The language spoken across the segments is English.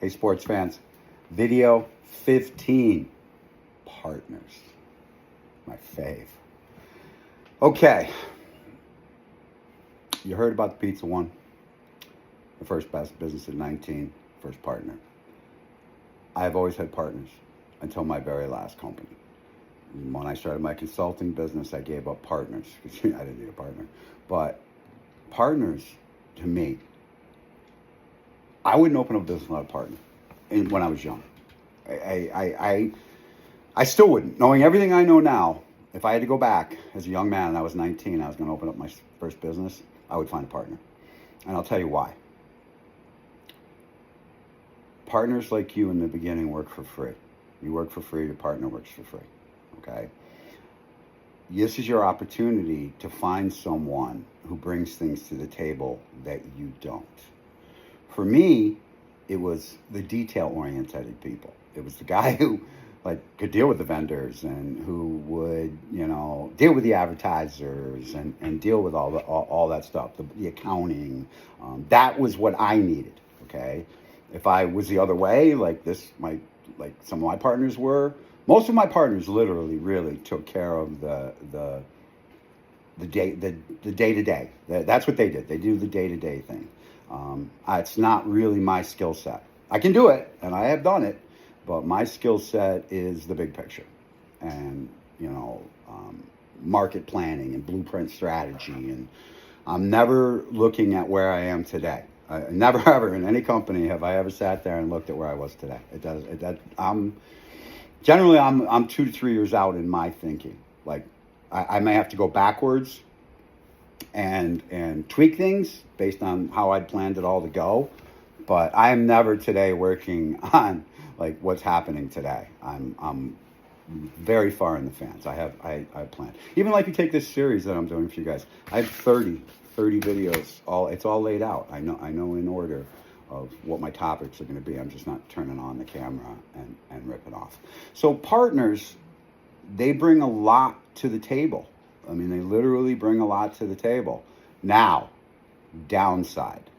Hey, sports fans, video 15, partners, my fave. Okay, you heard about the Pizza One, the first best business at 19, first partner. I've always had partners until my very last company. When I started my consulting business, I gave up partners because I didn't need a partner. But partners, to me, I wouldn't open up a business without a partner. And when I was young, I still wouldn't. Knowing everything I know now, if I had to go back as a young man and I was 19, I was going to open up my first business, I would find a partner. And I'll tell you why. Partners like you in the beginning work for free. You work for free, your partner works for free. Okay? This is your opportunity to find someone who brings things to the table that you don't. For me, it was the detail-oriented people. It was the guy who could deal with the vendors and who would, deal with the advertisers and deal with all that stuff, the accounting. That was what I needed, okay? If I was the other way, like some of my partners were, most of my partners literally really took care of the day-to-day. That's what they did. They do the day-to-day thing. It's not really my skill set. I can do it, and I have done it, but my skill set is the big picture and, market planning and blueprint strategy. And I'm never looking at where I am today. Never ever in any company have I ever sat there and looked at where I was today. I'm 2 to 3 years out in my thinking. Like I may have to go backwards and tweak things based on how I'd planned it all to go. But I am never today working on what's happening today. I'm very far in the fence. I planned. Even you take this series that I'm doing for you guys. I have 30 videos. It's all laid out. I know in order of what my topics are going to be. I'm just not turning on the camera and ripping off. So partners, they bring a lot to the table. I mean, they literally bring a lot to the table. Now, downside,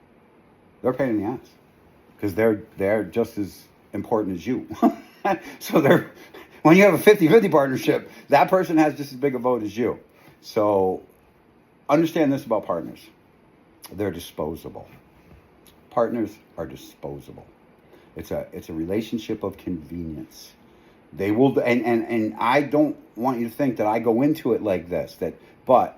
they're a pain in the ass because they're just as important as you. So when you have a 50-50 partnership, that person has just as big a vote as you. So understand this about partners. They're disposable. Partners are disposable. It's a relationship of convenience. They will, and I don't want you to think that I go into it like this, but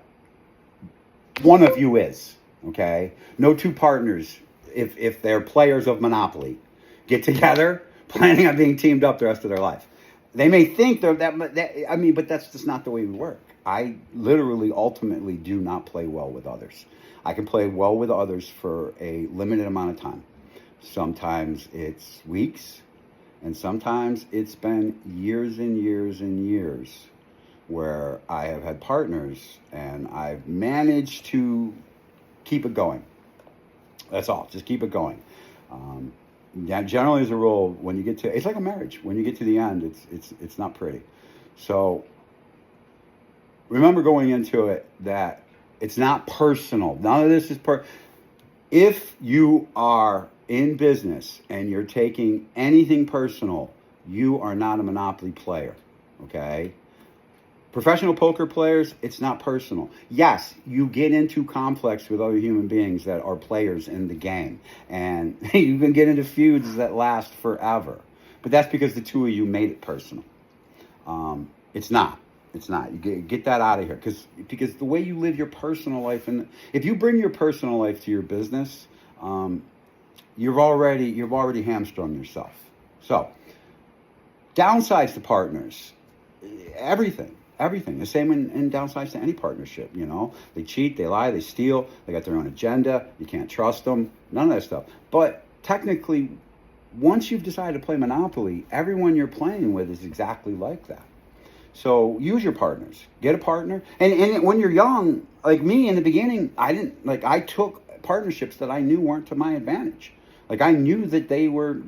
one of you is, okay? No two partners, if they're players of Monopoly, get together planning on being teamed up the rest of their life. They may think but that's just not the way we work. I literally ultimately do not play well with others. I can play well with others for a limited amount of time. Sometimes it's weeks, and sometimes it's been years and years and years where I have had partners and I've managed to keep it going. That's all. Just keep it going. Generally, as a rule, when you get to, it's like a marriage. When you get to the end, it's not pretty. So remember going into it that it's not personal. None of this is If you are in business and you're taking anything personal, you are not a Monopoly player, okay? Professional poker players, it's not personal. Yes, you get into conflicts with other human beings that are players in the game. And you can get into feuds that last forever. But that's because the two of you made it personal. It's not. It's not. You get that out of here. Because the way you live your personal life, and if you bring your personal life to your business, you've already hamstrung yourself. So, downsides to partners, everything. The same in downsides to any partnership, They cheat, they lie, they steal, they got their own agenda, you can't trust them, none of that stuff. But technically, once you've decided to play Monopoly, everyone you're playing with is exactly like that. So use your partners. Get a partner. And when you're young, like me in the beginning, I took partnerships that I knew weren't to my advantage. I knew that they were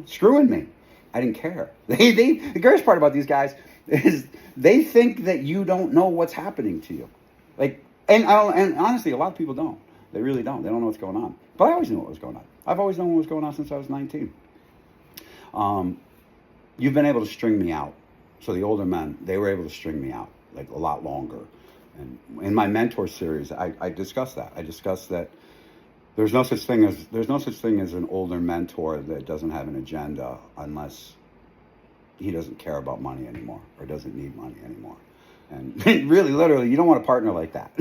screwing me. I didn't care. The greatest part about these guys is they think that you don't know what's happening to you. And honestly, a lot of people don't. They really don't. They don't know what's going on. But I always knew what was going on. I've always known what was going on since I was 19. You've been able to string me out. So the older men, they were able to string me out like a lot longer. And in my mentor series, I discussed that. I discussed that there's no such thing as an older mentor that doesn't have an agenda unless he doesn't care about money anymore or doesn't need money anymore. And really, literally, you don't want a partner like that.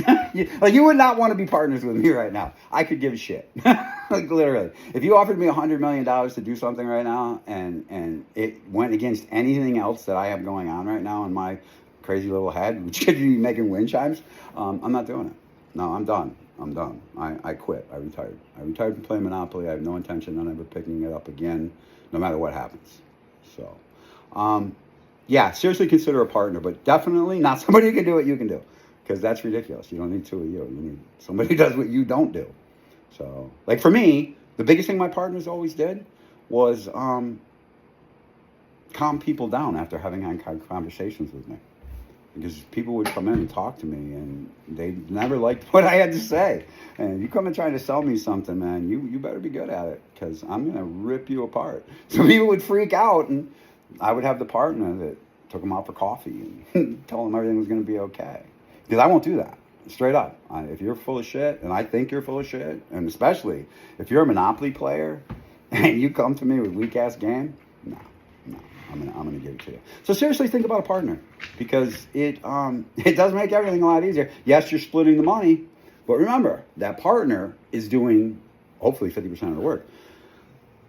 you would not want to be partners with me right now. I could give a shit. Like literally, if you offered me $100 million to do something right now, and it went against anything else that I have going on right now in my crazy little head, which could be making wind chimes, I'm not doing it. No, I'm done. I quit. I retired. I retired from playing Monopoly. I have no intention on ever picking it up again, no matter what happens. So. Yeah, seriously consider a partner, but definitely not somebody who can do what you can do, because that's ridiculous. You don't need two of you. You need somebody who does what you don't do. So, like for me, the biggest thing my partners always did was calm people down after having had conversations with me. Because people would come in and talk to me, and they never liked what I had to say. And you come and try to sell me something, man, you better be good at it, because I'm going to rip you apart. So people would freak out, and I would have the partner that took them out for coffee and told them everything was going to be okay. Because I won't do that. Straight up. If you're full of shit, and I think you're full of shit, and especially if you're a Monopoly player and you come to me with weak-ass game, no, I'm gonna give it to you. So seriously, think about a partner, because it does make everything a lot easier. Yes, you're splitting the money, but remember, that partner is doing hopefully 50% of the work.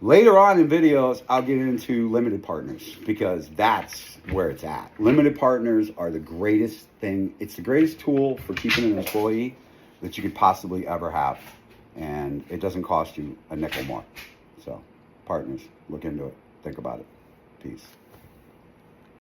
Later on in videos, I'll get into limited partners, because that's where it's at. Limited partners are the greatest thing. It's the greatest tool for keeping an employee that you could possibly ever have. And it doesn't cost you a nickel more. So, partners, look into it. Think about it. Peace.